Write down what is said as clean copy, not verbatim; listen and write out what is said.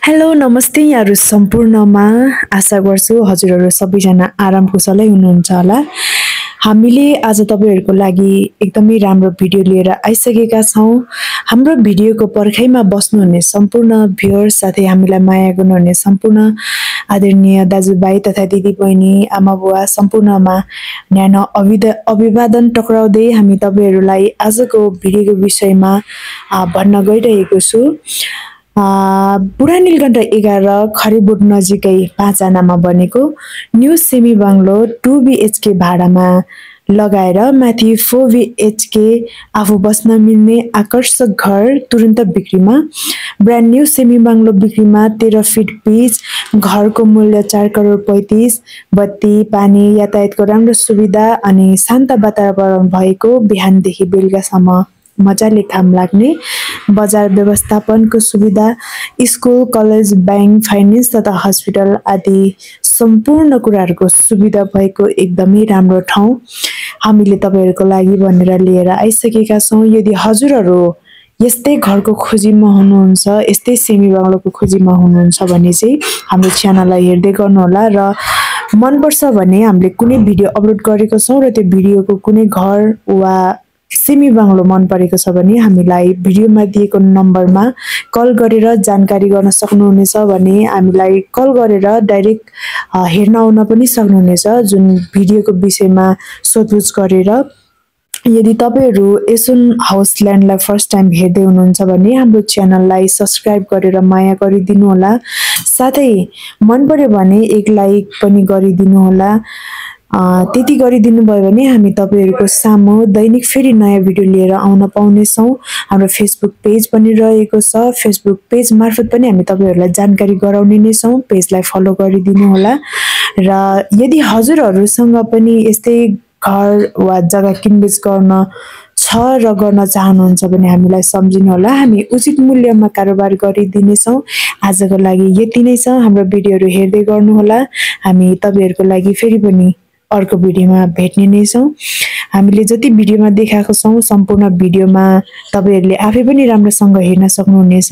Hello नमस्ते यहाँहरु सम्पूर्णमा आशा गर्छु हजुरहरु सबैजना आराम कुशलै हुनुहुन्छ होला। हामीले आज तपाईहरुको लागि एकदमै राम्रो भिडियो लिएर आइसकेका छौं। हाम्रो भिडियोको पर्खाइमा बस्नुहुने सम्पूर्ण भ्युअर्स साथै हामीलाई माया गर्नुहुने सम्पूर्ण आदरणीय दाजुभाइ तथा दिदीबहिनी आमाबुवा सम्पूर्णमा न्यानो अभिवादन टक्राउँदै हामी तपाईहरुलाई आजको भिडियोको विषयमा भन्न गइरहेको छु। बुढा नीलकण्ठ 11 खरिबुट नजिकै 5 आनामा बनेको न्यू सेमी बंगलो 2 BHK भाडामा लगाएर माथि 4 BHK आफू बस्न मिल्ने आकर्षक घर तुरुन्त बिक्रीमा। ब्रान्ड न्यू सेमी बंगलो बिक्रीमा 13 फिट पिच, घरको मूल्य 4 करोड 35, बत्ती पानी यातायातको राम्रो सुविधा अनि शान्त वातावरण भएको बिहानदेखि बेलुकासम्म मजाले काम लाग्ने, बजार व्यवस्थापनको सुविधा, स्कुल कलेज बैंक फाइनेन्स तथा हस्पिटल आदि सम्पूर्ण कुराहरुको सुविधा भएको एकदमै राम्रो ठाउँ हामीले तपाईहरुको लागि भनेर लिएर आइसकेका छौं। यदि हजुरहरु यस्तै घरको खोजीमा हुनुहुन्छ, यस्तै सेमी बंगलोको खोजीमा हुनुहुन्छ भने चाहिँ हाम्रो च्यानललाई हेर्दै गर्नुहोला र मन पर्छ भने हामीले कुनै भिडियो अपलोड गरेको छौं र त्यो भिडियोको कुनै घर वा सेमी बंगलो मन परेको छ भने हामीलाई भिडियोमा दिएको नम्बरमा कल गरेर जानकारी गर्न सक्नुहुनेछ भने हामीलाई कल गरेर डाइरेक्ट हेर्न आउन पनि सक्नुहुनेछ जुन भिडियोको विषयमा सोधपुछ गरेर। यदि तपाईहरु एसोन हाउस ल्यान्डलाई फर्स्ट टाइम हेर्दै हुनुहुन्छ भने हाम्रो च्यानललाई सब्स्क्राइब गरेर माया गरिदिनु होला, साथै मन पर्यो भने एक लाइक पनि गरिदिनु होला। त्यति गरिदिनु भयो भने हामी तपाईहरुको सामु दैनिक फेरि नयाँ भिडियो लिएर आउन पाउने छौं। हाम्रो फेसबुक पेज पनि रहेको छ, फेसबुक पेज मार्फत पनि हामी तपाईहरुलाई जानकारी गराउने नै छौं। पेजलाई फलो गरिदिनु होला र यदि हजुरहरुसँग पनि यस्तै घर वा जग्गा किनबेच गर्न छ र गर्न चाहनुहुन्छ भने हामीलाई सम्झिनु होला, हामी उचित मूल्यमा कारोबार गरिदिने छौं। आजको लागि यति नै छ। हाम्रो भिडियोहरु हेर्दै गर्नु होला। हामी तपाईहरुको लागि फेरि पनि अर्को भिडियोमा भेट्ने नै छौं। हामीले जति भिडियोमा देखाएको छौं सम्पूर्ण भिडियोमा तपाईहरुले आफै पनि राम्रोसँग हेर्न सक्नुहुनेछ।